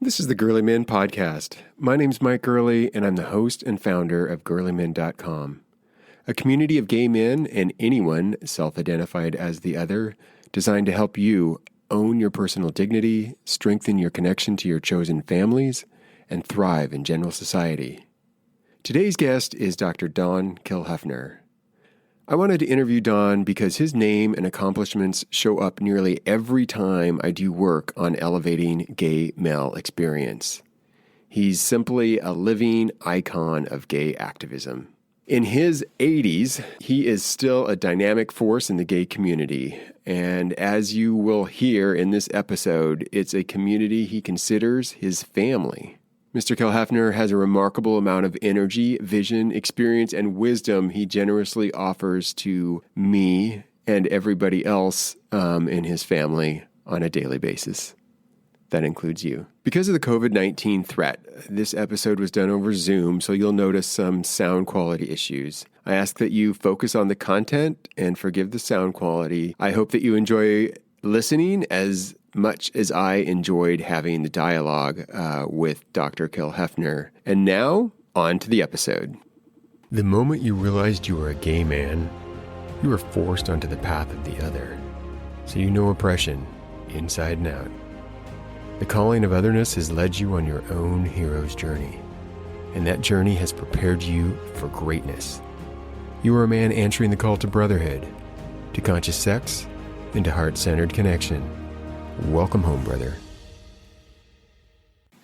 This is the GerleMen podcast. My name's Mike Gurley, and I'm the host and founder of GerleMen.com, a community of gay men and anyone self-identified as the other, designed to help you own your personal dignity, strengthen your connection to your chosen families, and thrive in general society. Today's guest is Dr. Don Kilhefner. I wanted to interview Don because his name and accomplishments show up nearly every time I do work on elevating gay male experience. He's simply a living icon of gay activism. In his 80s, he is still a dynamic force in the gay community. And as you will hear in this episode, it's a community he considers his family. Mr. Kilhefner has a remarkable amount of energy, vision, experience, and wisdom he generously offers to me and everybody else in his family on a daily basis. That includes you. Because of the COVID-19 threat, this episode was done over Zoom, so you'll notice some sound quality issues. I ask that you focus on the content and forgive the sound quality. I hope that you enjoy listening as much as I enjoyed having the dialogue with Dr. Kilhefner. And now, on to the episode. The moment you realized you were a gay man, you were forced onto the path of the other. So you know oppression, inside and out. The calling of otherness has led you on your own hero's journey, and that journey has prepared you for greatness. You are a man answering the call to brotherhood, to conscious sex, and to heart-centered connection. Welcome home, brother.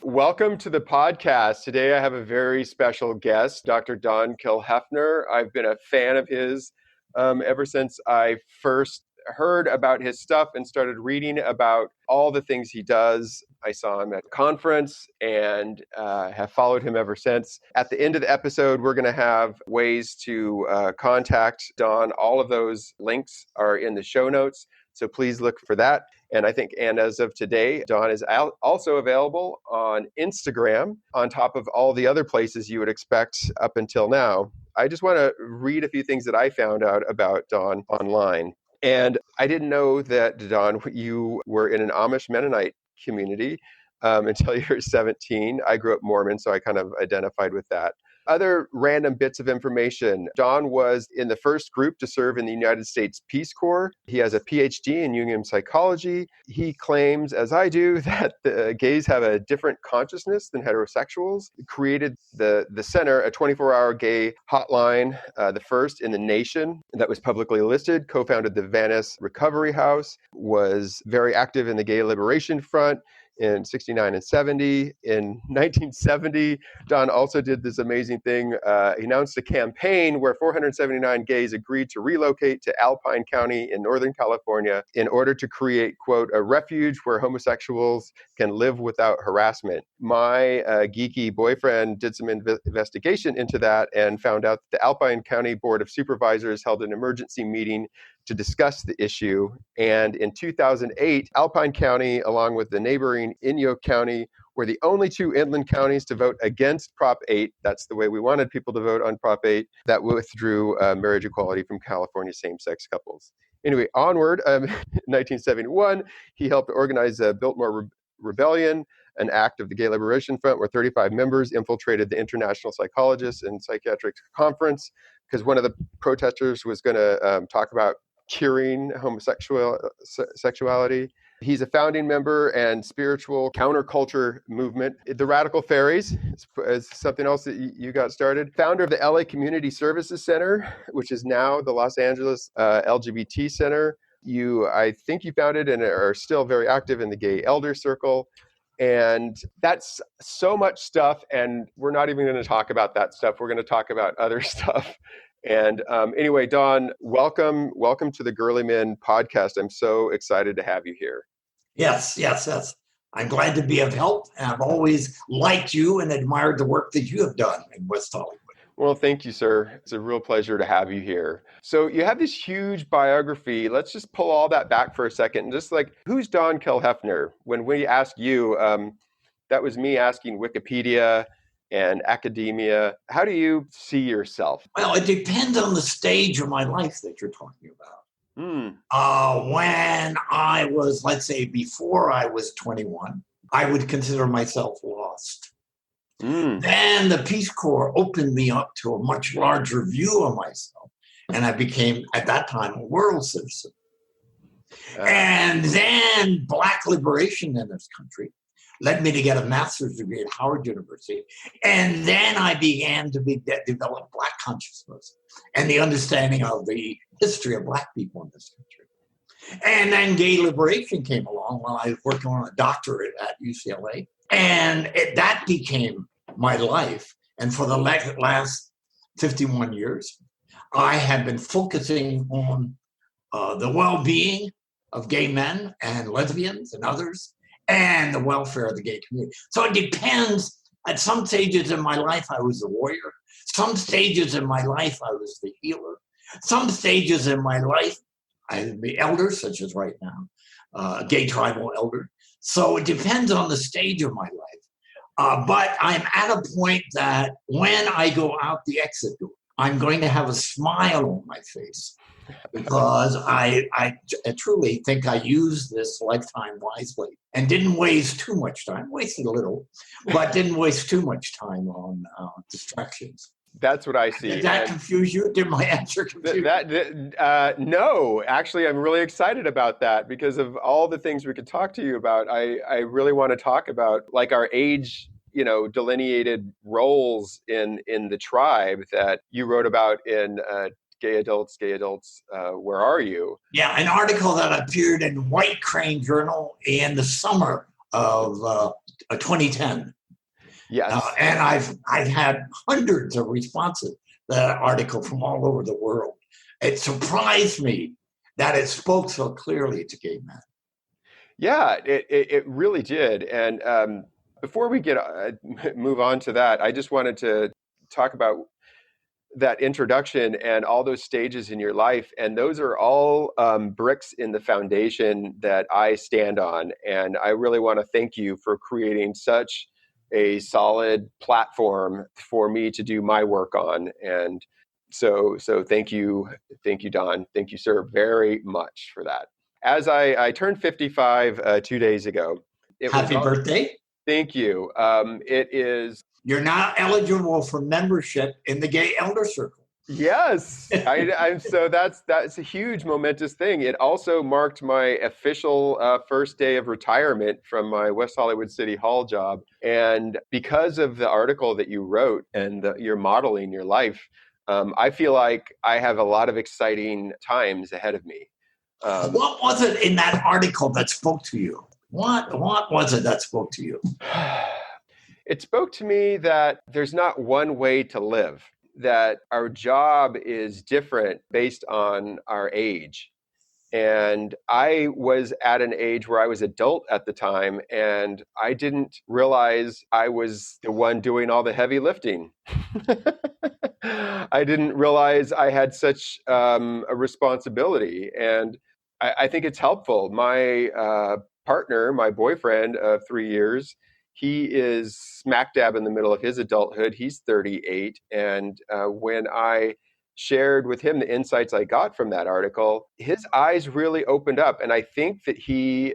Welcome to the podcast. Today I have a very special guest, Dr. Don Kilhefner. I've been a fan of his ever since I first heard about his stuff and started reading about all the things he does. I saw him at a conference and have followed him ever since. At the end of the episode, we're going to have ways to contact Don. All of those links are in the show notes, so please look for that. And as of today, Don is also available on Instagram, on top of all the other places you would expect up until now. I just want to read a few things that I found out about Don online. And I didn't know that, Don, you were in an Amish Mennonite community until you were 17. I grew up Mormon, so I kind of identified with that. Other random bits of information. Don was in the first group to serve in the United States Peace Corps. He has a PhD in Jungian psychology. He claims, as I do, that the gays have a different consciousness than heterosexuals. He created the center, a 24-hour gay hotline, the first in the nation that was publicly listed, co-founded the Venice Recovery House, was very active in the Gay Liberation Front in 69 and 70. In 1970, Don also did this amazing thing. He announced a campaign where 479 gays agreed to relocate to Alpine County in Northern California in order to create, quote, a refuge where homosexuals can live without harassment. My geeky boyfriend did some investigation into that and found out that the Alpine County Board of Supervisors held an emergency meeting to discuss the issue. And in 2008, Alpine County, along with the neighboring Inyo County, were the only two inland counties to vote against Prop 8. That's the way we wanted people to vote on Prop 8, that withdrew marriage equality from California same-sex couples. Anyway, onward, in 1971, he helped organize a Biltmore Rebellion, an act of the Gay Liberation Front where 35 members infiltrated the International Psychologists and Psychiatric Conference because one of the protesters was going to talk about curing homosexuality. He's a founding member and spiritual counterculture movement. The Radical Fairies is something else that you got started. Founder of the LA Community Services Center, which is now the Los Angeles LGBT Center. I think you founded and are still very active in the Gay Elder Circle. And that's so much stuff. And we're not even going to talk about that stuff. We're going to talk about other stuff. And anyway, Don, welcome to the GerleMen podcast. I'm so excited to have you here. Yes. I'm glad to be of help. And I've always liked you and admired the work that you have done in West Hollywood. Well, thank you, sir. It's a real pleasure to have you here. So you have this huge biography. Let's just pull all that back for a second. And just like, who's Don Kilhefner? When we asked you, that was me asking Wikipedia and academia. How do you see yourself? Well, it depends on the stage of my life that you're talking about. When I was, let's say, before I was 21, I would consider myself lost. Mm. Then the Peace Corps opened me up to a much larger view of myself. And I became, at that time, a world citizen. And then Black liberation in this country led me to get a master's degree at Howard University. And then I began to develop Black consciousness and the understanding of the history of Black people in this country. And then gay liberation came along while I was working on a doctorate at UCLA. And that became my life. And for the last 51 years, I have been focusing on the well-being of gay men and lesbians and others, and the welfare of the gay community. So it depends. At some stages in my life, I was a warrior. Some stages in my life, I was the healer. Some stages in my life, I would be elder, such as right now, a gay tribal elder. So it depends on the stage of my life. But I'm at a point that when I go out the exit door, I'm going to have a smile on my face, because I truly think I used this lifetime wisely and didn't waste too much time. Wasted a little, but didn't waste too much time on distractions. That's what I see. Did that confuse you? Did my answer confuse you? No, actually, I'm really excited about that because of all the things we could talk to you about. I really want to talk about like our age, delineated roles in the tribe that you wrote about in Gay Adults, Where Are You? Yeah, an article that appeared in White Crane Journal in the summer of 2010. Yes. And I've had hundreds of responses to that article from all over the world. It surprised me that it spoke so clearly to gay men. Yeah, it really did. And before we move on to that, I just wanted to talk about that introduction and all those stages in your life. And those are all bricks in the foundation that I stand on. And I really want to thank you for creating such a solid platform for me to do my work on. And so thank you, Don. Thank you, sir, very much for that. As I turned 55 2 days ago. Happy birthday. Thank you. It is. You're now eligible for membership in the Gay Elder Circle. Yes, I'm. So that's a huge momentous thing. It also marked my official first day of retirement from my West Hollywood City Hall job. And because of the article that you wrote and you're modeling your life, I feel like I have a lot of exciting times ahead of me. What was it in that article that spoke to you? What was it that spoke to you? It spoke to me that there's not one way to live, that our job is different based on our age. And I was at an age where I was adult at the time, and I didn't realize I was the one doing all the heavy lifting. I didn't realize I had such a responsibility. And I think it's helpful. My partner, my boyfriend of 3 years, he is smack dab in the middle of his adulthood. He's 38. And when I shared with him the insights I got from that article, his eyes really opened up. And I think that he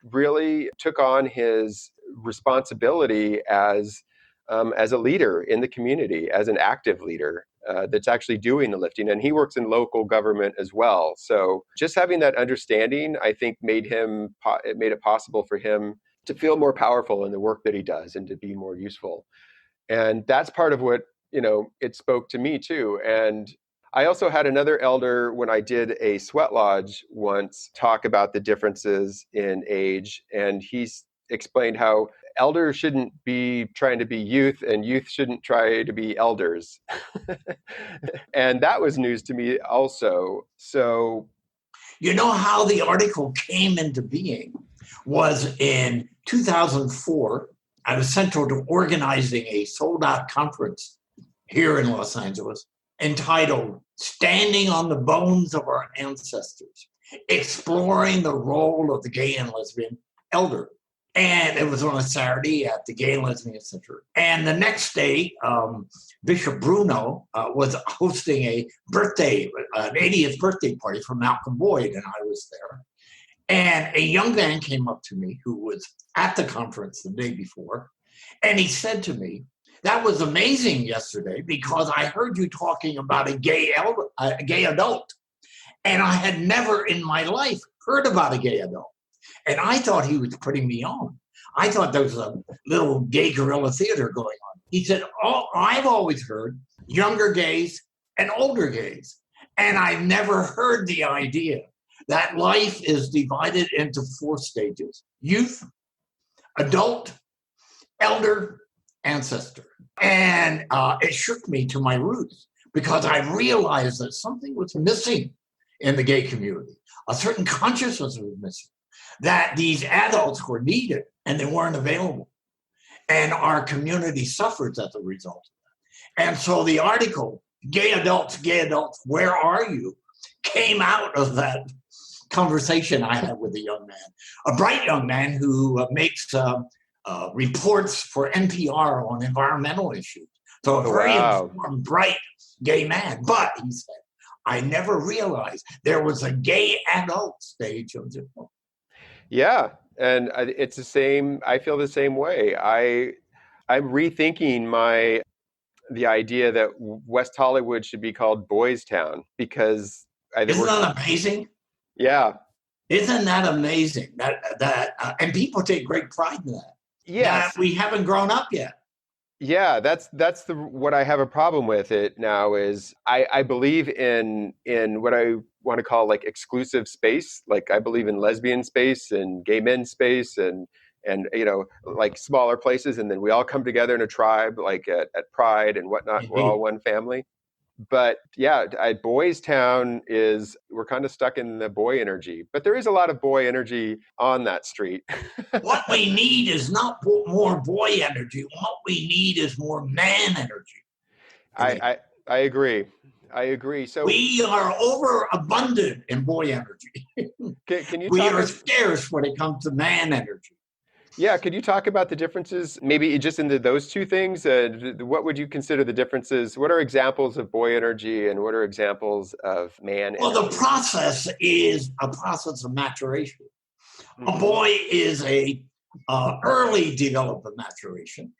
really took on his responsibility as a leader in the community, as an active leader that's actually doing the lifting. And he works in local government as well. So just having that understanding, I think, made it possible for him to feel more powerful in the work that he does and to be more useful. And that's part of what, it spoke to me too. And I also had another elder when I did a sweat lodge once talk about the differences in age. And he's explained how elders shouldn't be trying to be youth and youth shouldn't try to be elders. And that was news to me also. So, how the article came into being was in 2004. I was central to organizing a sold-out conference here in Los Angeles entitled Standing on the Bones of Our Ancestors, exploring the role of the gay and lesbian elder. And it was on a Saturday at the Gay and Lesbian Center. And the next day, Bishop Bruno was hosting an 80th birthday party for Malcolm Boyd, and I was there. And a young man came up to me who was at the conference the day before, and he said to me, "That was amazing yesterday because I heard you talking about a gay adult, and I had never in my life heard about a gay adult." And I thought he was putting me on. I thought there was a little gay guerrilla theater going on. He said, "Oh, I've always heard younger gays and older gays, and I've never heard the idea that life is divided into 4 stages: youth, adult, elder, ancestor." And it shook me to my roots because I realized that something was missing in the gay community. A certain consciousness was missing, that these adults were needed and they weren't available. And our community suffers as a result of that. And so the article, Gay Adults, Where Are You?" came out of that conversation I had with a young man, a bright young man who makes reports for NPR on environmental issues. So a very informed, bright gay man. But he said, "I never realized there was a gay adult stage of the book." Yeah, and it's the same. I feel the same way. I'm rethinking the idea that West Hollywood should be called Boys Town because I think isn't that amazing? Yeah, isn't that amazing? And people take great pride in that. Yes, that we haven't grown up yet. Yeah, that's what I have a problem with it now is I believe in what I want to call like exclusive space. Like I believe in lesbian space and gay men space and like smaller places, and then we all come together in a tribe like at Pride and whatnot. Indeed. We're all one family. But yeah, Boys Town we're kind of stuck in the boy energy, but there is a lot of boy energy on that street. What we need is not more boy energy. What we need is more man energy. I agree. So we are overabundant in boy energy. Can you? We are scarce when it comes to man energy. Yeah, could you talk about the differences, maybe just into those two things? What would you consider the differences? What are examples of boy energy and what are examples of man energy? Well, the process is a process of maturation. Mm-hmm. A boy is a early development maturation.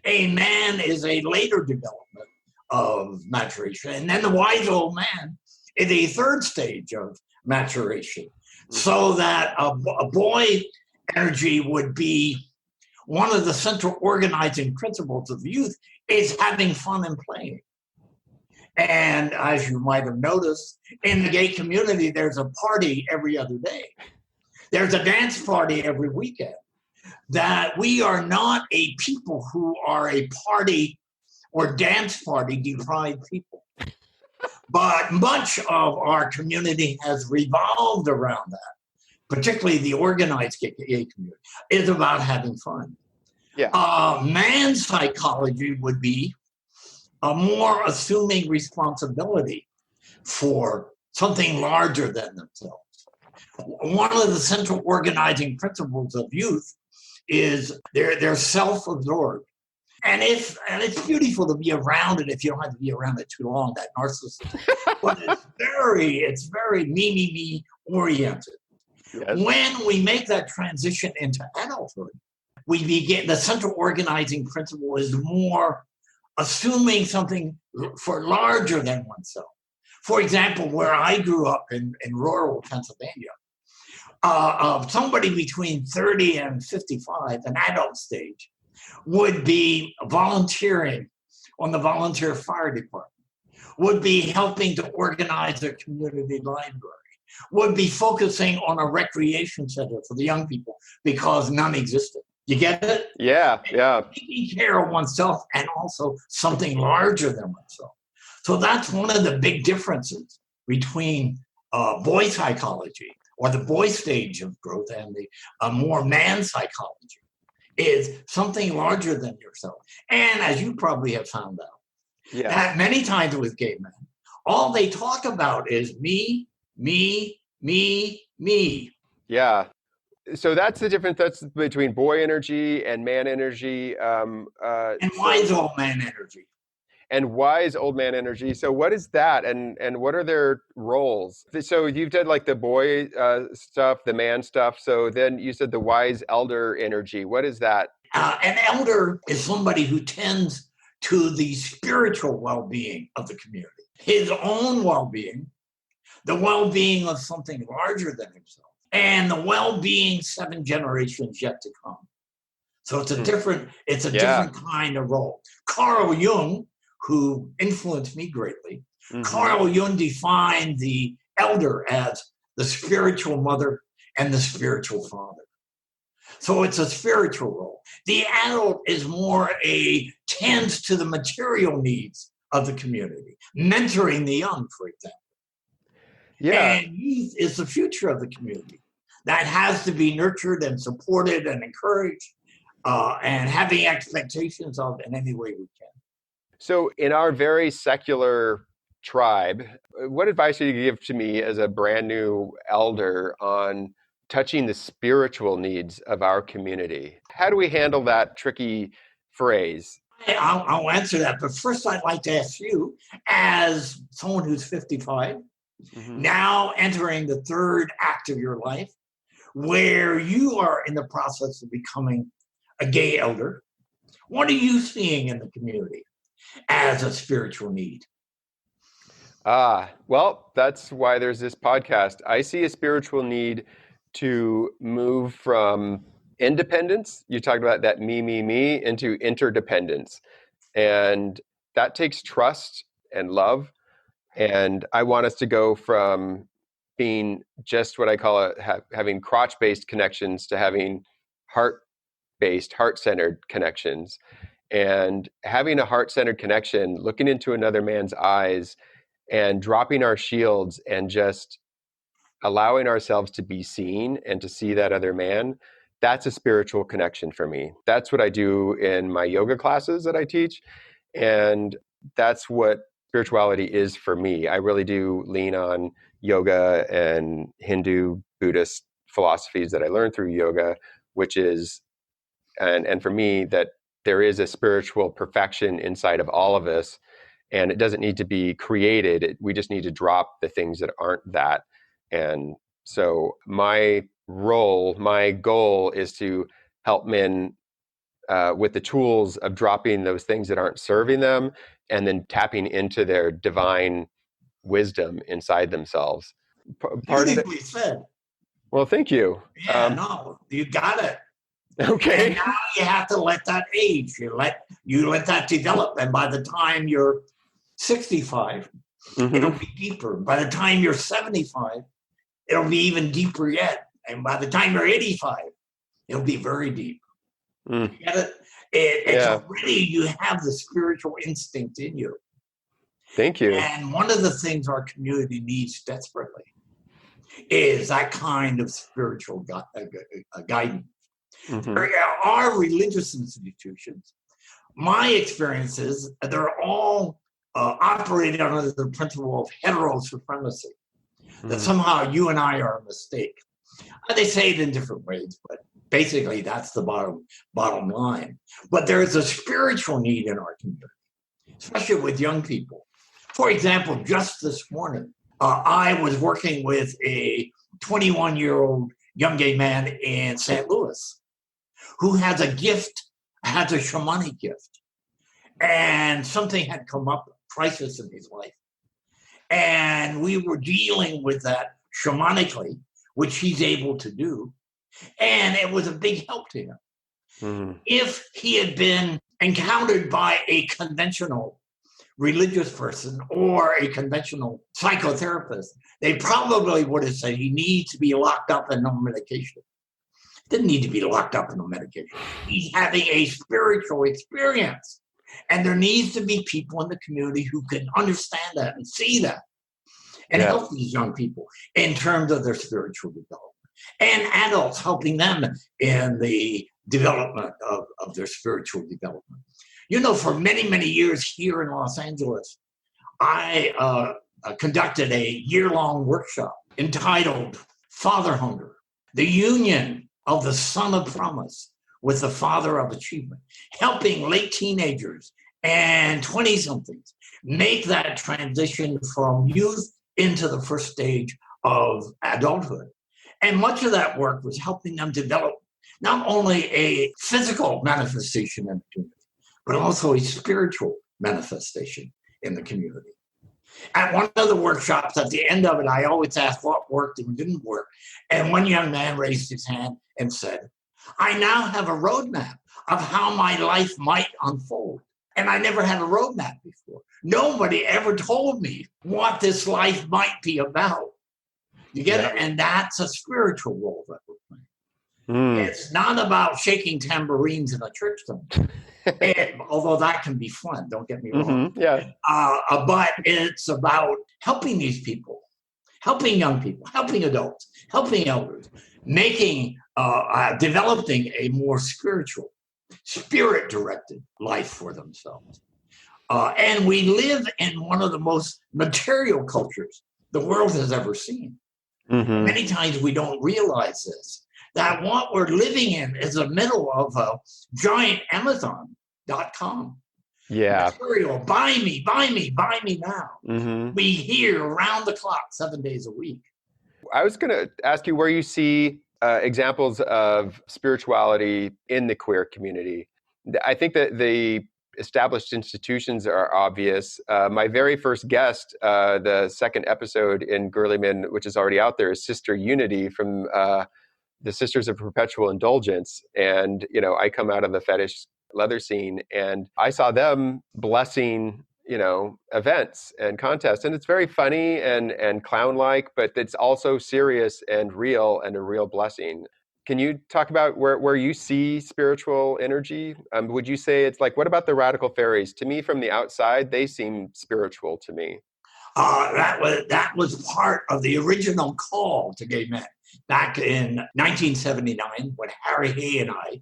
A man is a later development of maturation. And then the wise old man is a third stage of maturation. Mm-hmm. So that a boy energy would be one of the central organizing principles of youth is having fun and playing. And as you might have noticed, in the gay community, there's a party every other day. There's a dance party every weekend. That we are not a people who are a party or dance party deprived people. But much of our community has revolved around that. Particularly the organized gay community, is about having fun. Yeah. Man's psychology would be a more assuming responsibility for something larger than themselves. One of the central organizing principles of youth is they're self-absorbed. And it's beautiful to be around it if you don't have to be around it too long, that narcissism. But it's very me oriented. Yes. When we make that transition into adulthood, we begin, the central organizing principle is more assuming something for larger than oneself. For example, where I grew up in rural Pennsylvania, somebody between 30 and 55, an adult stage, would be volunteering on the volunteer fire department, would be helping to organize a community library, would be focusing on a recreation center for the young people because none existed. You get it? Yeah. Taking care of oneself and also something larger than oneself. So that's one of the big differences between boy psychology or the boy stage of growth and the more man psychology is something larger than yourself. And as you probably have found out, that many times with gay men, all they talk about is me. Yeah. So that's the difference. That's between boy energy and man energy. And wise old man energy. and wise old man energy. So what is that, and what are their roles? So you've done like the boy stuff, the man stuff. So then you said the wise elder energy. What is that? An elder is somebody who tends to the spiritual well-being of the community, his own well-being, the well-being of something larger than himself, and the well-being 7 generations yet to come. So it's a different kind of role. Carl Jung, who influenced me greatly, Carl Jung defined the elder as the spiritual mother and the spiritual father. So it's a spiritual role. The adult is more tends to the material needs of the community, mentoring the young, for example. Yeah. And youth is the future of the community. That has to be nurtured and supported and encouraged, and having expectations of in any way we can. So in our very secular tribe, what advice would you give to me as a brand new elder on touching the spiritual needs of our community? How do we handle that tricky phrase? I'll answer that, but first I'd like to ask you, as someone who's 55, now entering the third act of your life, where you are in the process of becoming a gay elder, what are you seeing in the community as a spiritual need? Well, that's why there's this podcast. I see a spiritual need to move from independence, you talked about that me, into interdependence. And that takes trust and love. And I want us to go from being just what I call having crotch-based connections to having heart-based, heart-centered connections. And having a heart-centered connection, looking into another man's eyes and dropping our shields and just allowing ourselves to be seen and to see that other man, that's a spiritual connection for me. That's what I do in my yoga classes that I teach. And that's what spirituality is for me. I really do lean on yoga and Hindu, Buddhist philosophies that I learned through yoga, which is, and for me, that there is a spiritual perfection inside of all of us. And it doesn't need to be created. We just need to drop the things that aren't that. And so my goal is to help men with the tools of dropping those things that aren't serving them and then tapping into their divine wisdom inside themselves. Beautifully said. Well, thank you. Yeah, no, you got it. Okay. And now you have to let that age. You let that develop. And by the time you're 65, it'll be deeper. By the time you're 75, it'll be even deeper yet. And by the time you're 85, it'll be very deep. You get it? It's already, you have the spiritual instinct in you. Thank you. And one of the things our community needs desperately is that kind of spiritual guidance. There are religious institutions. My experience is they're all operating under the principle of heterosupremacy, that somehow you and I are a mistake. They say it in different ways, but basically that's the bottom line. But there's a spiritual need in our community, especially with young people. For example, just this morning, I was working with a 21-year-old young gay man in St. Louis who has a shamanic gift. And something had come up, a crisis in his life. And we were dealing with that shamanically, which he's able to do. And it was a big help to him. If he had been encountered by a conventional religious person or a conventional psychotherapist, they probably would have said he needs to be locked up and on medication. Didn't need to be locked up in a medication. He's having a spiritual experience. And there needs to be people in the community who can understand that and see that and help these young people in terms of their spiritual development. And adults helping them in the development of their spiritual development. You know, for many, many years here in Los Angeles, I conducted a year-long workshop entitled Father Hunger, the union of the son of promise with the father of achievement, helping late teenagers and 20-somethings make that transition from youth into the first stage of adulthood. And much of that work was helping them develop not only a physical manifestation in the community, but also a spiritual manifestation in the community. At one of the workshops, at the end of it, I always asked what worked and didn't work. And one young man raised his hand and said, I now have a roadmap of how my life might unfold. And I never had a roadmap before. Nobody ever told me what this life might be about. You get it? And that's a spiritual role that we're playing. It's not about shaking tambourines in a church somewhere. Although that can be fun, don't get me wrong. But it's about helping these people, helping young people, helping adults, helping elders, developing a more spiritual, spirit-directed life for themselves. And we live in one of the most material cultures the world has ever seen. Many times we don't realize this, that what we're living in is the middle of a giant Amazon.com. Material, buy me now. We hear around the clock, 7 days a week. I was going to ask you where you see examples of spirituality in the queer community. I think that the established institutions are obvious. My very first guest, the second episode in GerleMen, which is already out there, is Sister Unity from the Sisters of Perpetual Indulgence. And, you know, I come out of the fetish leather scene and I saw them blessing, you know, events and contests. And it's very funny and clown-like, but it's also serious and real and a real blessing. Can you talk about where you see spiritual energy? Would you say it's like, what about the radical fairies? To me, from the outside, they seem spiritual to me. That was part of the original call to gay men back in 1979 when Harry Hay and I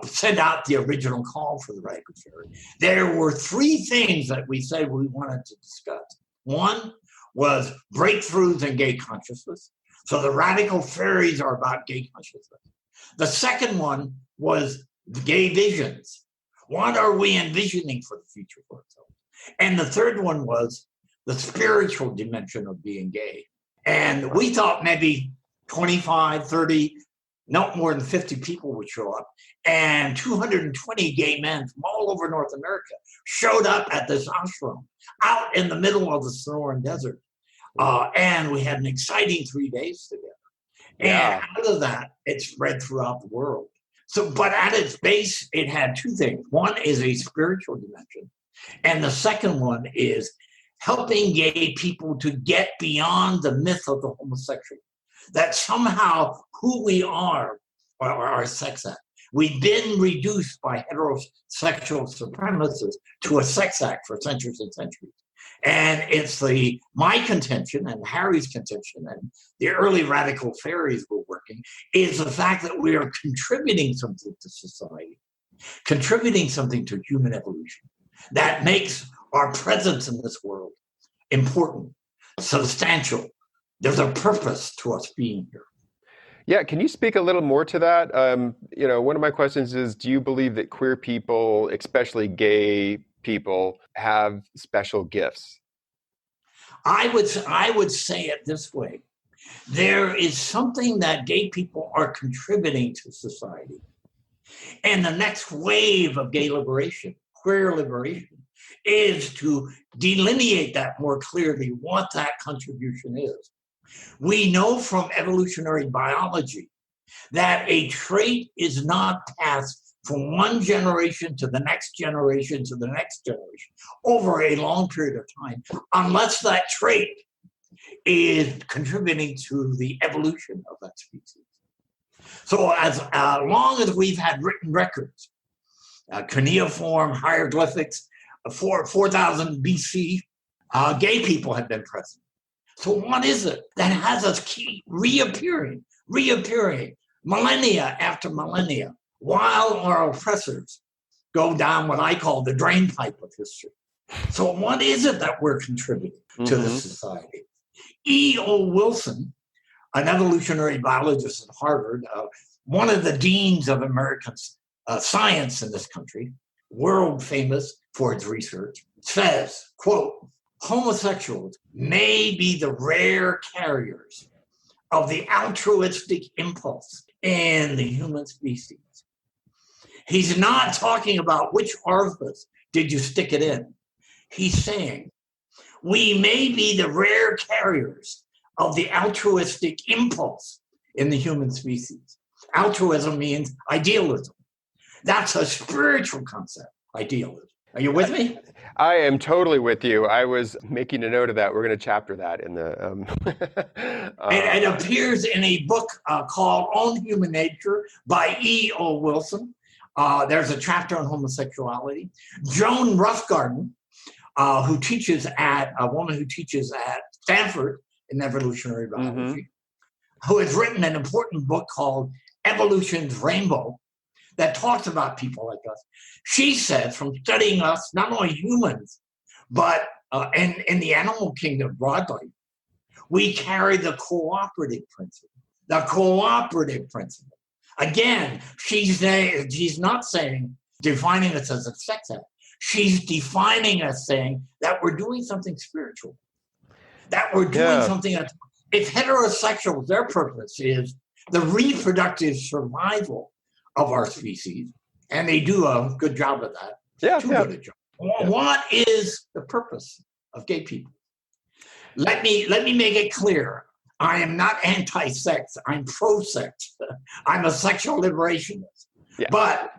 sent out the original call for the radical fairy. There were three things that we said we wanted to discuss. One was breakthroughs in gay consciousness. So the radical fairies are about gay consciousness. The second one was the gay visions. What are we envisioning for the future for ourselves? And the third one was the spiritual dimension of being gay. And we thought maybe 25, 30, not more than 50 people would show up. And 220 gay men from all over North America showed up at this ashram out in the middle of the Sonoran Desert. And we had an exciting 3 days together. And out of that, it spread throughout the world. So, but at its base, it had two things. One is a spiritual dimension. And the second one is helping gay people to get beyond the myth of the homosexual. That somehow who we are our sex act. We've been reduced by heterosexual supremacists to a sex act for centuries and centuries. And it's my contention and Harry's contention and the early radical fairies were working is the fact that we are contributing something to society, contributing something to human evolution that makes our presence in this world important, substantial. There's a purpose to us being here. Yeah, can you speak a little more to that? One of my questions is, do you believe that queer people, especially gay people, have special gifts? I would say it this way. There is something that gay people are contributing to society. And the next wave of gay liberation, queer liberation, is to delineate that more clearly, what that contribution is. We know from evolutionary biology that a trait is not passed from one generation to the next generation to the next generation over a long period of time, unless that trait is contributing to the evolution of that species. So as long as we've had written records, cuneiform, hieroglyphics, 4,000 BC, gay people have been present. So what is it that has us keep reappearing, millennia after millennia, while our oppressors go down what I call the drain pipe of history? So what is it that we're contributing to this society? E.O. Wilson, an evolutionary biologist at Harvard, one of the deans of American science in this country, world famous for its research, says, quote, homosexuals may be the rare carriers of the altruistic impulse in the human species. He's not talking about which orifice did you stick it in. He's saying, we may be the rare carriers of the altruistic impulse in the human species. Altruism means idealism. That's a spiritual concept, idealism. Are you with me? I am totally with you. I was making a note of that. We're going to chapter that in the... It appears in a book called On Human Nature by E.O. Wilson. There's a chapter on homosexuality. Joan Roughgarden, a woman who teaches at Stanford in evolutionary biology, who has written an important book called Evolution's Rainbow that talks about people like us. She says, from studying us, not only humans, but in the animal kingdom broadly, we carry the cooperative principle. The cooperative principle. Again, she's not saying, defining us as a sex act. She's defining us saying that we're doing something spiritual. That we're doing something that, if heterosexuals, their purpose is the reproductive survival of our species, and they do a good job of that. Too good a job. What is the purpose of gay people? Let me make it clear. I am not anti-sex. I'm pro-sex. I'm a sexual liberationist. Yeah. But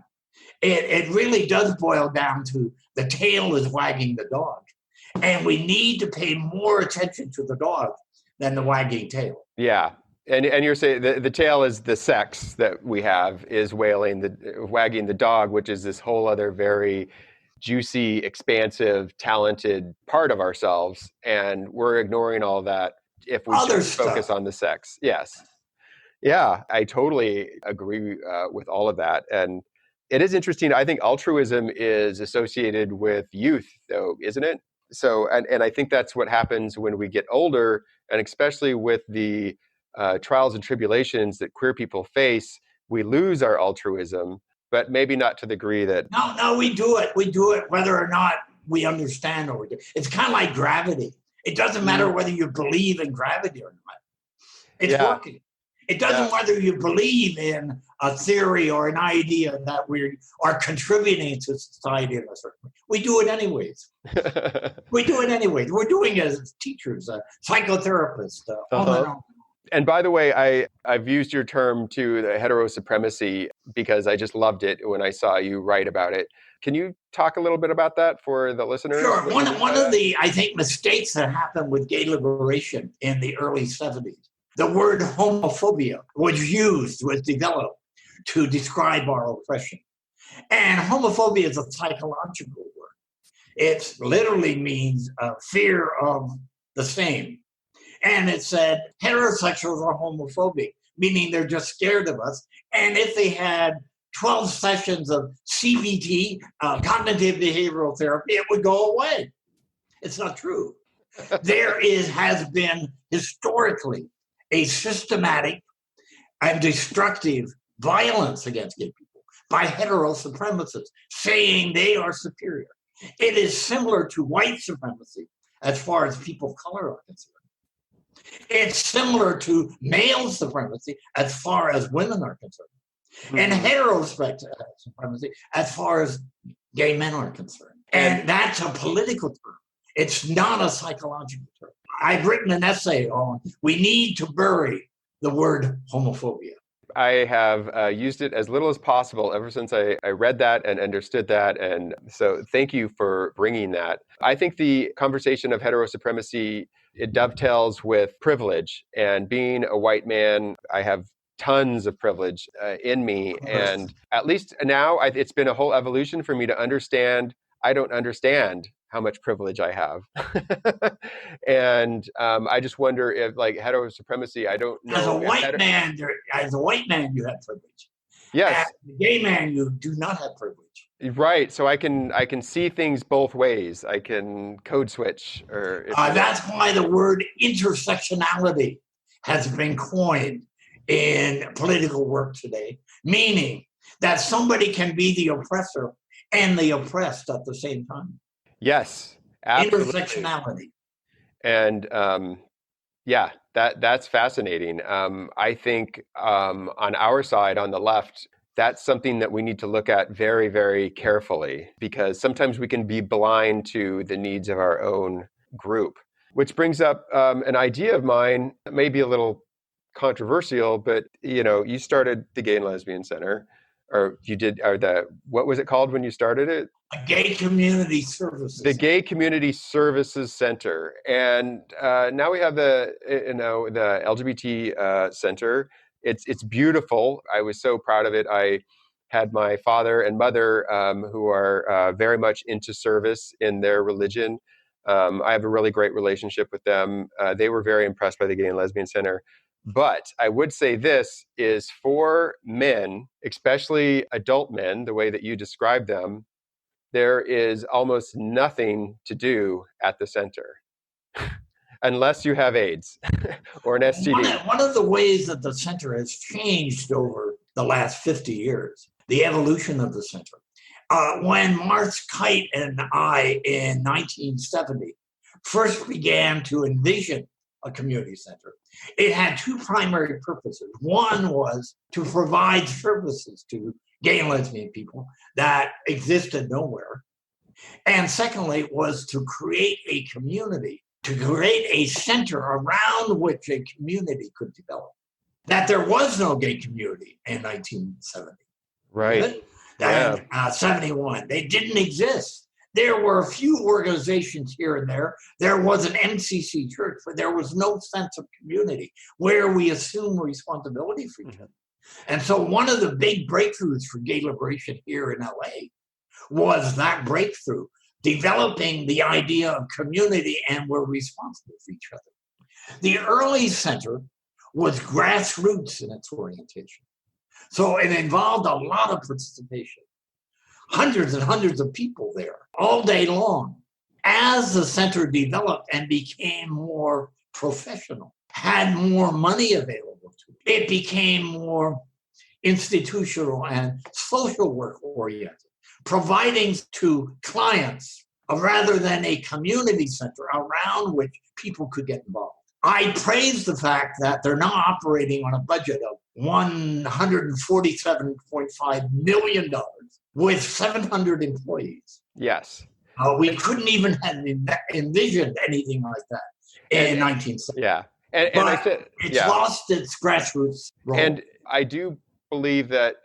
it really does boil down to the tail is wagging the dog. And we need to pay more attention to the dog than the wagging tail. Yeah. And you're saying the tail is the sex that we have is wagging the dog, which is this whole other very juicy, expansive, talented part of ourselves. And we're ignoring all that if we just focus on the sex. Yes. Yeah, I totally agree with all of that. And it is interesting. I think altruism is associated with youth, though, isn't it? So, and I think that's what happens when we get older, and especially with the trials and tribulations that queer people face, we lose our altruism, but maybe not to the degree that... No, we do it. We do it whether or not we understand or we do. It's kind of like gravity. It doesn't matter whether you believe in gravity or not. It's working. It doesn't whether you believe in a theory or an idea that we are contributing to society in a certain way. We do it anyways. We do it anyways. We're doing it as teachers, psychotherapists, on and on. And by the way, I've used your term to the heterosupremacy because I just loved it when I saw you write about it. Can you talk a little bit about that for the listeners? Sure. One of the, I think, mistakes that happened with gay liberation in the early 70s, the word homophobia was developed to describe our oppression. And homophobia is a psychological word. It literally means fear of the same. And it said heterosexuals are homophobic, meaning they're just scared of us. And if they had 12 sessions of CBT, cognitive behavioral therapy, it would go away. It's not true. There has been historically a systematic and destructive violence against gay people by heterosupremacists, saying they are superior. It is similar to white supremacy as far as people of color are concerned. It's similar to male supremacy as far as women are concerned. And heterosupremacy as far as gay men are concerned. And that's a political term. It's not a psychological term. I've written an essay on we need to bury the word homophobia. I have used it as little as possible ever since I read that and understood that. And so thank you for bringing that. I think the conversation of heterosupremacy, it dovetails with privilege. And being a white man, I have tons of privilege in me. And at least now it's been a whole evolution for me to understand. I don't understand how much privilege I have. And I just wonder if, like, heterosupremacy, I don't know. As a white man, you have privilege. Yes. As a gay man, you do not have privilege. Right. So I can see things both ways. I can code switch. That's why the word intersectionality has been coined in political work today, meaning that somebody can be the oppressor and the oppressed at the same time. Yes, absolutely. Intersectionality. And yeah, that's fascinating. I think on our side, on the left, that's something that we need to look at very, very carefully, because sometimes we can be blind to the needs of our own group. Which brings up an idea of mine that may be a little controversial, but you started the Gay and Lesbian Center, or you did, or what was it called when you started it? Gay Community Services. The Gay Community Services Center, and now we have the LGBT Center. It's beautiful. I was so proud of it. I had my father and mother who are very much into service in their religion. I have a really great relationship with them. They were very impressed by the Gay and Lesbian Center. But I would say this is for men, especially adult men, the way that you describe them. There is almost nothing to do at the center unless you have AIDS or an STD. One of the ways that the center has changed over the last 50 years, the evolution of the center. When Martha Kite and I in 1970 first began to envision a community center, it had two primary purposes. One was to provide services to gay and lesbian people that existed nowhere. And secondly, was to create a community, to create a center around which a community could develop. That there was no gay community in 1970. Right. And 71. They didn't exist. There were a few organizations here and there. There was an MCC church, but there was no sense of community where we assume responsibility for each other. And so one of the big breakthroughs for gay liberation here in LA was that breakthrough, developing the idea of community, and we're responsible for each other. The early center was grassroots in its orientation. So it involved a lot of participation, hundreds and hundreds of people there all day long. As the center developed and became more professional, had more money available to it, it became more institutional and social work oriented, providing to clients rather than a community center around which people could get involved. I praise the fact that they're now operating on a budget of $147.5 million with 700 employees. Yes. We couldn't even have envisioned anything like that in 1970. Yeah. And I said, it's lost its grassroots role. And I do believe that,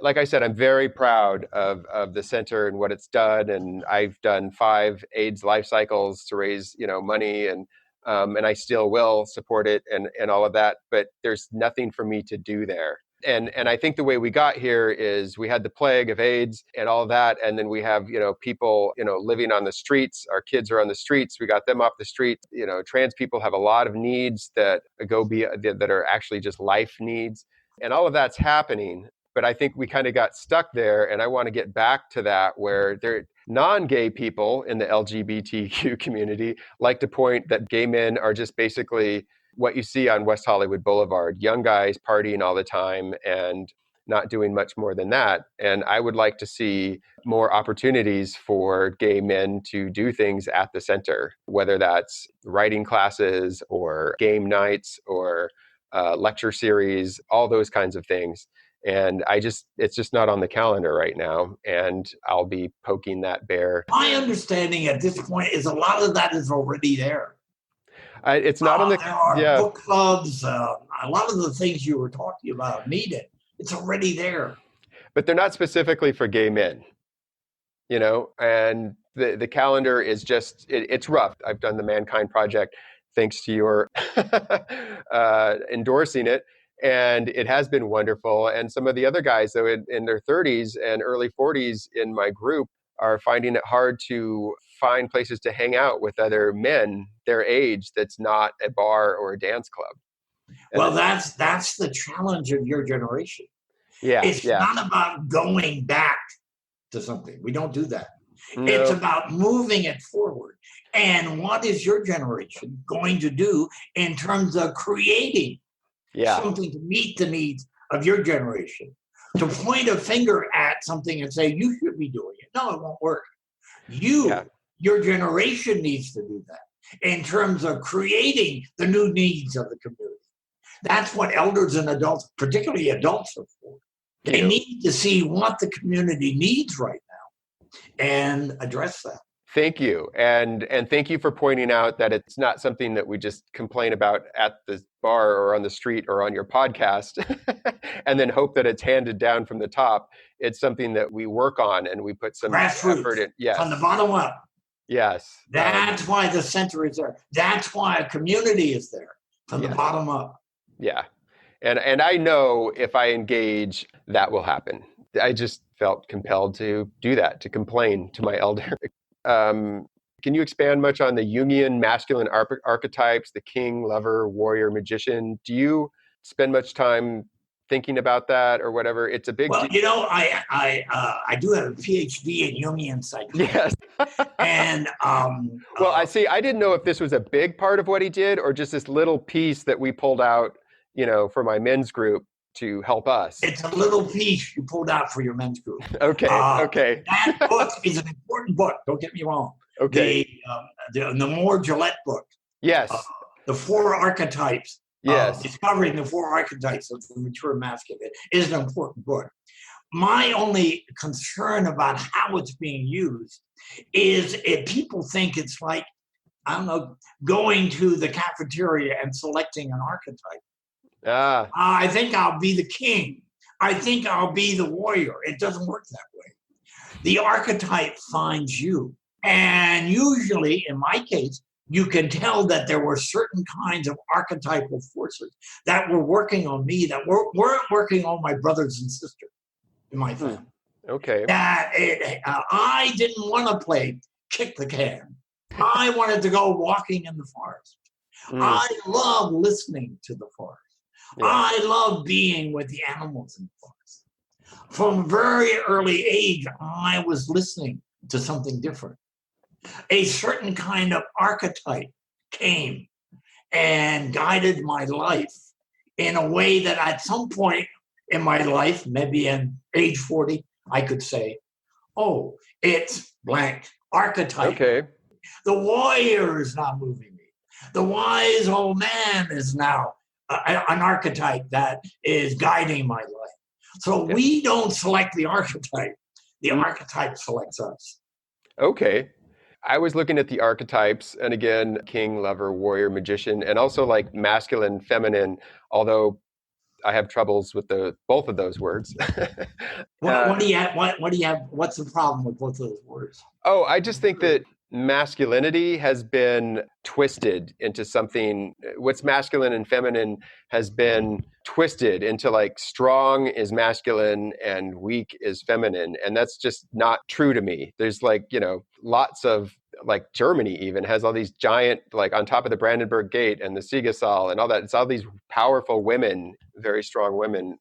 like I said, I'm very proud of the center and what it's done. And I've done 5 AIDS life cycles to raise, money, and I still will support it and all of that. But there's nothing for me to do there. And I think the way we got here is we had the plague of AIDS and all that. And then we have, people, living on the streets. Our kids are on the streets. We got them off the street. Trans people have a lot of needs that are actually just life needs. And all of that's happening. But I think we kind of got stuck there. And I want to get back to that, where non-gay people in the LGBTQ community like to point that gay men are just basically what you see on West Hollywood Boulevard, young guys partying all the time and not doing much more than that. And I would like to see more opportunities for gay men to do things at the center, whether that's writing classes or game nights or lecture series, all those kinds of things. And it's just not on the calendar right now. And I'll be poking that bear. My understanding at this point is a lot of that is already there. It's not on the. There are book clubs. A lot of the things you were talking about needed. It's already there. But they're not specifically for gay men, and the calendar is just, it's rough. I've done the Mankind Project thanks to your endorsing it. And it has been wonderful. And some of the other guys, though, in their 30s and early 40s in my group are finding it hard to find places to hang out with other men their age that's not a bar or a dance club. And well, that's the challenge of your generation. Yeah, it's not about going back to something. We don't do that. No. It's about moving it forward. And what is your generation going to do in terms of creating something to meet the needs of your generation? to point a finger at something and say, you should be doing it. No, it won't work. Your generation needs to do that in terms of creating the new needs of the community. That's what elders and adults, particularly adults, are for. They need to see what the community needs right now and address that. Thank you. And thank you for pointing out that it's not something that we just complain about at the bar or on the street or on your podcast and then hope that it's handed down from the top. It's something that we work on and we put some effort in. Yes. From the bottom up. Yes. That's why the center is there. That's why a community is there, from the bottom up. Yeah. And I know if I engage, that will happen. I just felt compelled to do that, to complain to my elder. Can you expand much on the Jungian masculine archetypes, the king, lover, warrior, magician? Do you spend much time thinking about that or whatever? It's a big Well, I do have a PhD in Jungian psychology. Yes. And well, I didn't know if this was a big part of what he did or just this little piece that we pulled out, for my men's group to help us. It's a little piece you pulled out for your men's group. Okay. That book is an important book. Don't get me wrong. Okay. The Moore Gillette book. Yes. The 4 archetypes. Yes. Discovering the 4 archetypes of the mature masculine is an important book. My only concern about how it's being used is if people think it's like, I don't know, going to the cafeteria and selecting an archetype. I think I'll be the king. I think I'll be the warrior. It doesn't work that way. The archetype finds you. And usually, in my case, you can tell that there were certain kinds of archetypal forces that were working on me that weren't working on my brothers and sisters in my family. Okay. I didn't want to play kick the can. I wanted to go walking in the forest. I love listening to the forest. Yeah. I love being with the animals in the forest. From a very early age, I was listening to something different. A certain kind of archetype came and guided my life in a way that at some point in my life, maybe in age 40, I could say, oh, it's blank archetype. Okay. The warrior is not moving me. The wise old man is now an archetype that is guiding my life. So we don't select the archetype. The archetype selects us. Okay. I was looking at the archetypes, and again, king, lover, warrior, magician, and also like masculine, feminine, although I have troubles with both of those words. What do you have? What's the problem with both of those words? Oh, I just think that masculinity has been twisted into something. What's masculine and feminine has been twisted into like strong is masculine and weak is feminine. And that's just not true to me. There's like, lots of like Germany even has all these giant, like on top of the Brandenburg Gate and the Siegessäule and all that. It's all these powerful women, very strong women.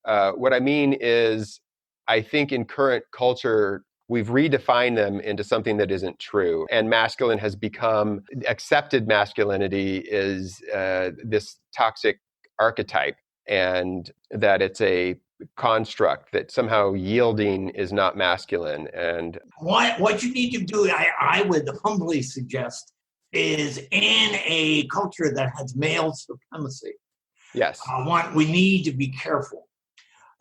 What I mean is, I think in current culture, we've redefined them into something that isn't true. And masculine has become, accepted masculinity is this toxic archetype, and that it's a construct that somehow yielding is not masculine. And what you need to do, I would humbly suggest, is in a culture that has male supremacy. Yes. We need to be careful.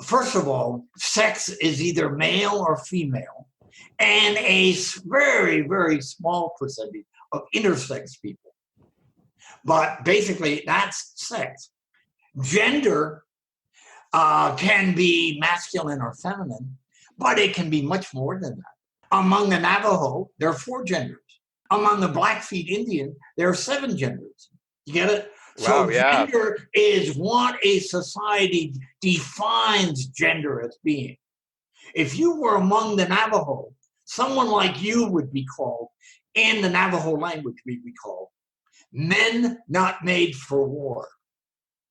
First of all, sex is either male or female, and a very, very small percentage of intersex people. But basically, that's sex. Gender can be masculine or feminine, but it can be much more than that. Among the Navajo, there are 4 genders. Among the Blackfeet Indian, there are 7 genders. You get it? Wow, so gender is what a society defines gender as being. If you were among the Navajo, someone like you would be called, in the Navajo language, we'd be called men not made for war.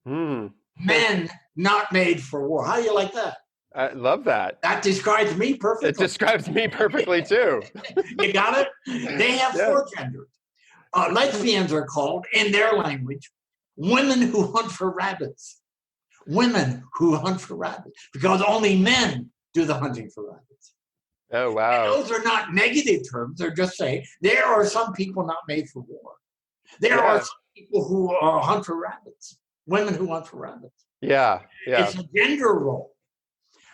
Men not made for war. How do you like that? I love that. That describes me perfectly. It describes me perfectly too. You got it? They have 4 genders. Lesbians are called, in their language, women who hunt for rabbits. women who hunt for rabbits, because only men do the hunting for rabbits. Oh, wow. And those are not negative terms. They're just saying there are some people not made for war. There are some people who hunt for rabbits, women who hunt for rabbits. Yeah. It's a gender role.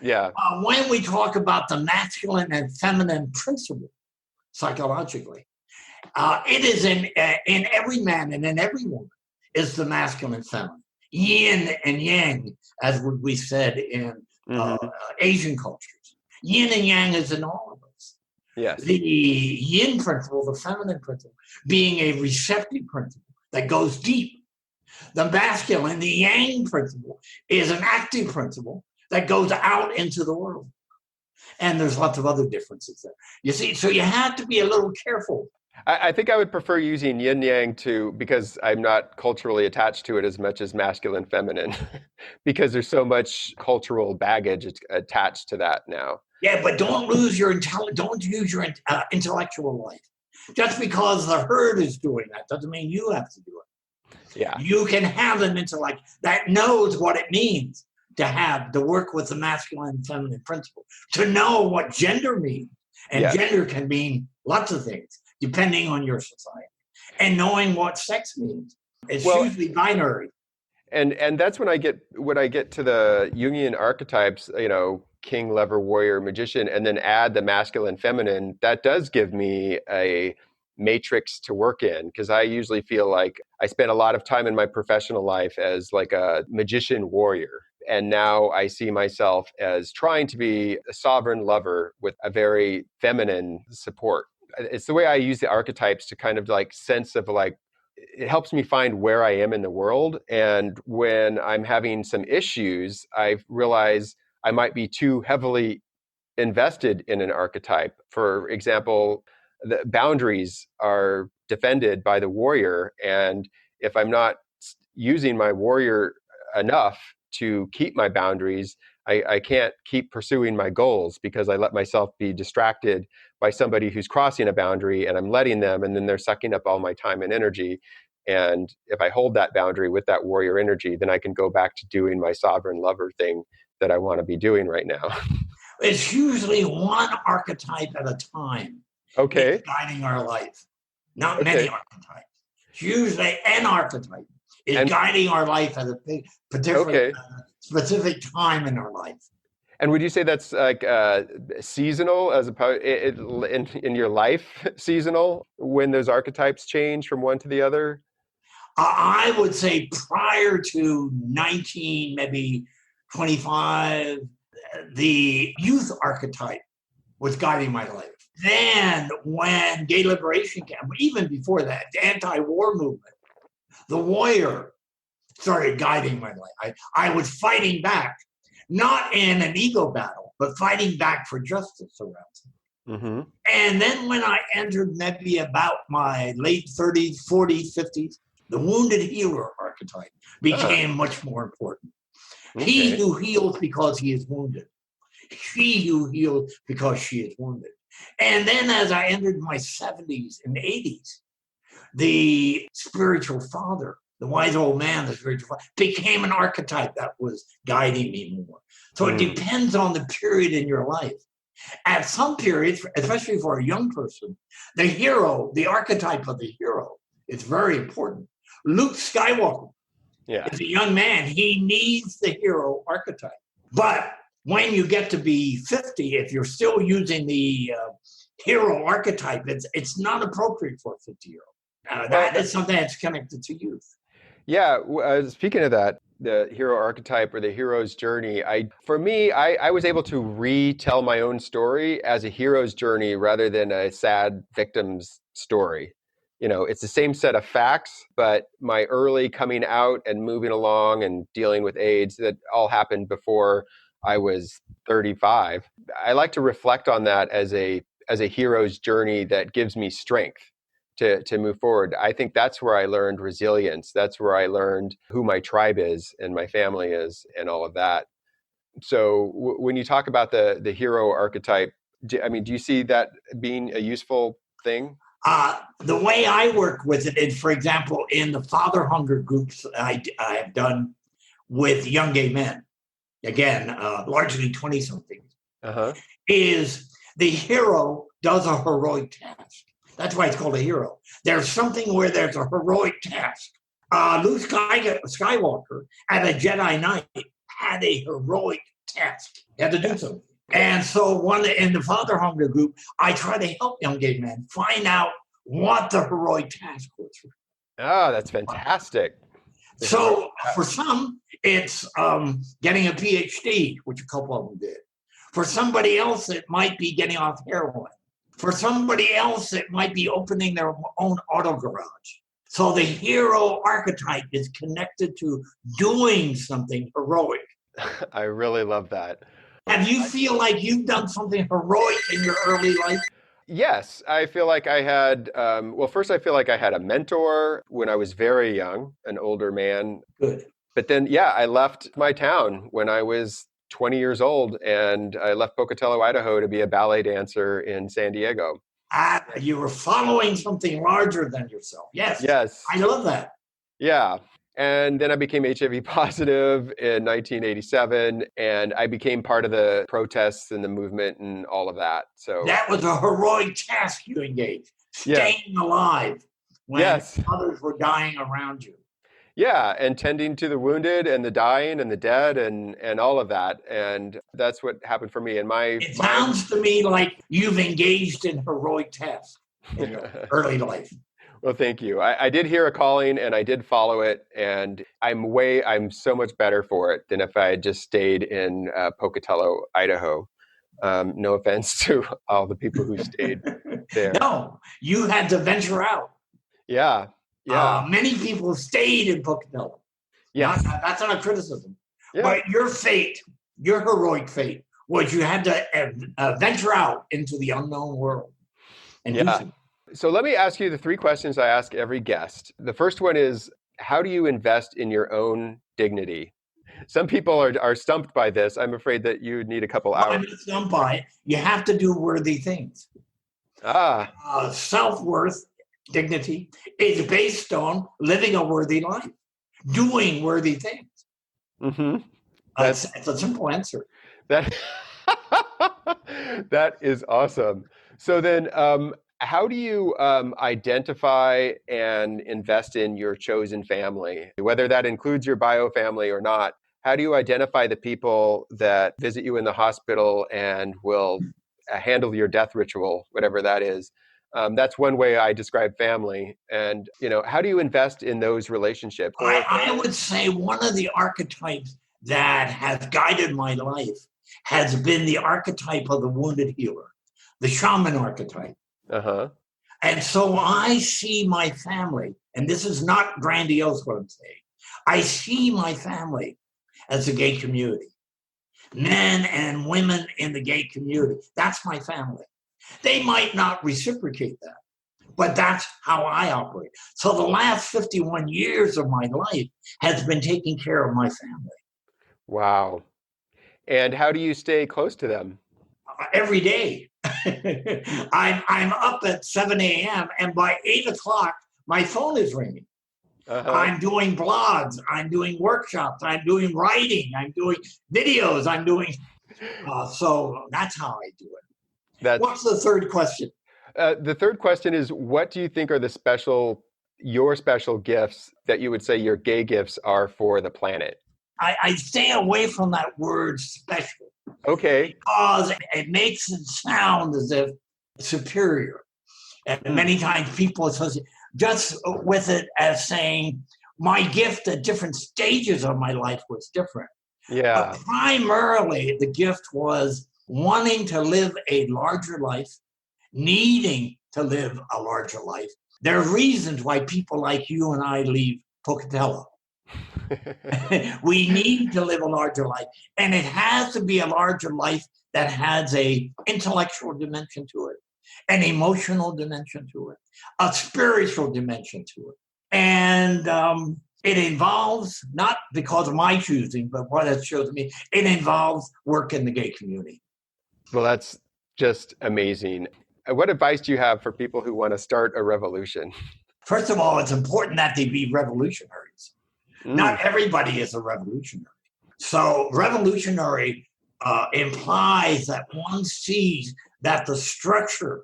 Yeah. When we talk about the masculine and feminine principle, psychologically, it is in every man and in every woman is the masculine and feminine. Yin and yang, as we said in Asian cultures. Yin and yang is in all of us. Yes. The yin principle, the feminine principle, being a receptive principle that goes deep. The masculine, the yang principle, is an active principle that goes out into the world. And there's lots of other differences there. You see, so you have to be a little careful. I think I would prefer using yin yang because I'm not culturally attached to it as much as masculine feminine, because there's so much cultural baggage attached to that now. Yeah, but don't lose your don't use your intellectual life. Just because the herd is doing that doesn't mean you have to do it. Yeah. You can have an intellect that knows what it means to work with the masculine and feminine principle, to know what gender means. And gender can mean lots of things, depending on your society. And knowing what sex means. It's usually binary. And that's when I get to the Jungian archetypes, king, lover, warrior, magician, and then add the masculine, feminine. That does give me a matrix to work in, because I usually feel like I spent a lot of time in my professional life as like a magician warrior. And now I see myself as trying to be a sovereign lover with a very feminine support. It's the way I use the archetypes to kind of like sense of like, it helps me find where I am in the world. And when I'm having some issues, I realize I might be too heavily invested in an archetype. For example, the boundaries are defended by the warrior. And if I'm not using my warrior enough to keep my boundaries, I can't keep pursuing my goals, because I let myself be distracted by somebody who's crossing a boundary, and I'm letting them, and then they're sucking up all my time and energy. And if I hold that boundary with that warrior energy, then I can go back to doing my sovereign lover thing that I want to be doing right now. It's usually one archetype at a time. Okay. It's guiding our life, not many archetypes. It's usually an archetype is guiding our life at a particular specific time in our life. And would you say that's like seasonal, as opposed in your life, seasonal, when those archetypes change from one to the other? I would say prior to 19, maybe 25, the youth archetype was guiding my life. Then when gay liberation came, even before that, the anti-war movement, the warrior started guiding my life. I was fighting back, not in an ego battle, but fighting back for justice around me. Mm-hmm. And then when I entered maybe about my late 30s, 40s, 50s, the wounded healer archetype became much more important. Okay. He who heals because he is wounded. She who heals because she is wounded. And then as I entered my 70s and 80s, the spiritual father, the wise old man, the spiritual father, became an archetype that was guiding me more. So it depends on the period in your life. At some periods, especially for a young person, the hero, the archetype of the hero is very important. Luke Skywalker is a young man. He needs the hero archetype. But when you get to be 50, if you're still using the hero archetype, it's not appropriate for a 50-year-old. That is something that's connected to youth. Yeah, speaking of that, the hero archetype or the hero's journey, I was able to retell my own story as a hero's journey rather than a sad victim's story. It's the same set of facts, but my early coming out and moving along and dealing with AIDS, that all happened before I was 35. I like to reflect on that as a hero's journey that gives me strength to move forward. I think that's where I learned resilience. That's where I learned who my tribe is and my family is and all of that. So when you talk about the hero archetype, do you see that being a useful thing? The way I work with it is, for example, in the father hunger groups I have done with young gay men, again, largely 20-somethings, is the hero does a heroic task. That's why it's called a hero. There's something where there's a heroic task. Luke Skywalker at a Jedi Knight had a heroic task. He had to do something. And so in the Father Hunger group, I try to help young gay men find out what the heroic task was. Oh, that's fantastic. So for some, it's getting a PhD, which a couple of them did. For somebody else, it might be getting off heroin. For somebody else, it might be opening their own auto garage. So the hero archetype is connected to doing something heroic. I really love that. Have you feel like you've done something heroic in your early life? Yes, I feel like I had, first I feel like I had a mentor when I was very young, an older man. Good. But then, I left my town when I was 20 years old, and I left Pocatello, Idaho to be a ballet dancer in San Diego. You were following something larger than yourself. Yes. Yes. I love that. Yeah. And then I became HIV positive in 1987, and I became part of the protests and the movement and all of that. So that was a heroic task you engaged, staying alive when others were dying around you. Yeah, and tending to the wounded and the dying and the dead and all of that. And that's what happened for me. And it sounds to me like you've engaged in heroic tasks in your early life. Well, thank you. I did hear a calling and I did follow it, and I'm so much better for it than if I had just stayed in Pocatello, Idaho. No offense to all the people who stayed there. No, you had to venture out. Yeah. Many people stayed in Pocatello. Yes. That's not a criticism. Yeah. But your fate, your heroic fate, was you had to venture out into the unknown world. And do something. So let me ask you the 3 questions I ask every guest. The first one is, how do you invest in your own dignity? Some people are stumped by this. I'm afraid that you need a couple hours. I'm not stumped by it. You have to do worthy things. Self-worth, dignity, is based on living a worthy life, doing worthy things. Mm-hmm. It's a simple answer. That is awesome. So then, how do you identify and invest in your chosen family, whether that includes your bio family or not? How do you identify the people that visit you in the hospital and will handle your death ritual, whatever that is? That's one way I describe family. And, how do you invest in those relationships? I would say one of the archetypes that has guided my life has been the archetype of the wounded healer, the shaman archetype. And so I see my family, and this is not grandiose what I'm saying. I see my family as a gay community. Men and women in the gay community. That's my family. They might not reciprocate that, but that's how I operate. So the last 51 years of my life has been taking care of my family. Wow. And how do you stay close to them? Every day. I'm up at 7 a.m. and by 8 o'clock, my phone is ringing. I'm doing blogs. I'm doing workshops. I'm doing writing. I'm doing videos. So that's how I do it. What's the third question? The third question is, what do you think are your special gifts that you would say your gay gifts are for the planet? I stay away from that word special. Okay. Because it makes it sound as if superior. And many times people associate just with it as saying, my gift at different stages of my life was different. Yeah. But primarily, the gift was wanting to live a larger life, needing to live a larger life. There are reasons why people like you and I leave Pocatello. We need to live a larger life, and it has to be a larger life that has a intellectual dimension to it, an emotional dimension to it, a spiritual dimension to it. And it involves, not because of my choosing, but what it shows me, it involves work in the gay community. Well, that's just amazing. What advice do you have for people who want to start a revolution? First of all, it's important that they be revolutionaries. Not everybody is a revolutionary. So revolutionary implies that one sees that the structure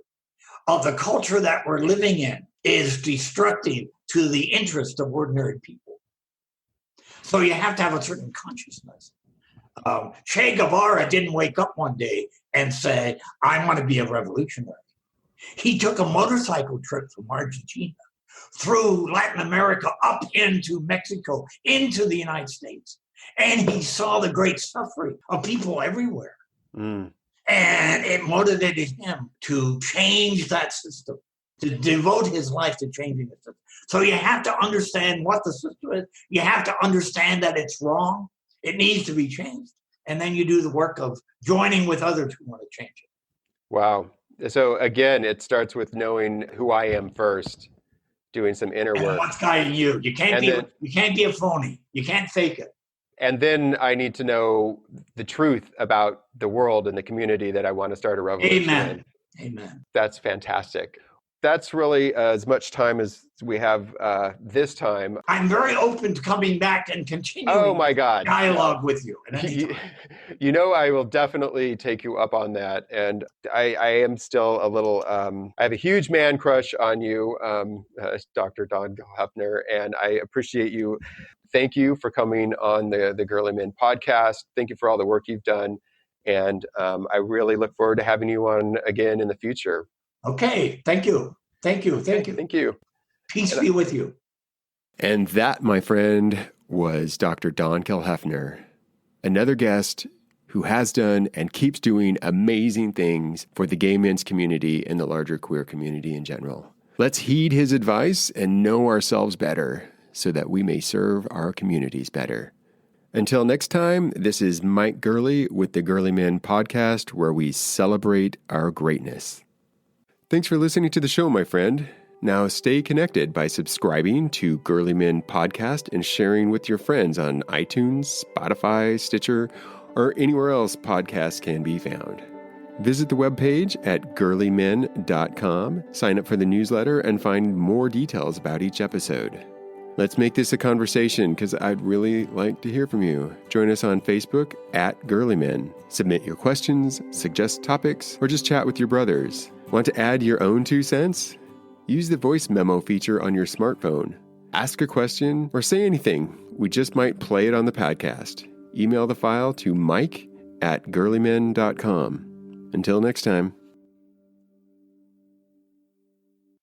of the culture that we're living in is destructive to the interest of ordinary people. So you have to have a certain consciousness. Che Guevara didn't wake up one day and say, I want to be a revolutionary. He took a motorcycle trip from Argentina through Latin America, up into Mexico, into the United States. And he saw the great suffering of people everywhere. And it motivated him to change that system, to devote his life to changing the system. So you have to understand what the system is. You have to understand that it's wrong. It needs to be changed. And then you do the work of joining with others who want to change it. Wow. So again, it starts with knowing who I am first, doing some inner work. And what's guiding you? You can't be a phony. You can't fake it. And then I need to know the truth about the world and the community that I want to start a revolution in. Amen. That's fantastic. That's really as much time as we have this time. I'm very open to coming back and continuing dialogue with you at any time. You know, I will definitely take you up on that. And I am still a little, I have a huge man crush on you, Dr. Don Kilhefner, and I appreciate you. Thank you for coming on the GerleMen podcast. Thank you for all the work you've done. And I really look forward to having you on again in the future. Okay. Thank you. Thank you. Thank you. Thank you. Peace be with you. And that, my friend, was Dr. Don Kilhefner, another guest who has done and keeps doing amazing things for the gay men's community and the larger queer community in general. Let's heed his advice and know ourselves better so that we may serve our communities better. Until next time, this is Mike Gurley with the GerleMen podcast, where we celebrate our greatness. Thanks for listening to the show, my friend. Now stay connected by subscribing to GerleMen podcast and sharing with your friends on iTunes, Spotify, Stitcher, or anywhere else podcasts can be found. Visit the webpage at GerleMen.com, sign up for the newsletter, and find more details about each episode. Let's make this a conversation, because I'd really like to hear from you. Join us on Facebook at GerleMen. Submit your questions, suggest topics, or just chat with your brothers. Want to add your own 2 cents? Use the voice memo feature on your smartphone. Ask a question or say anything. We just might play it on the podcast. Email the file to mike@gerlemen.com. Until next time.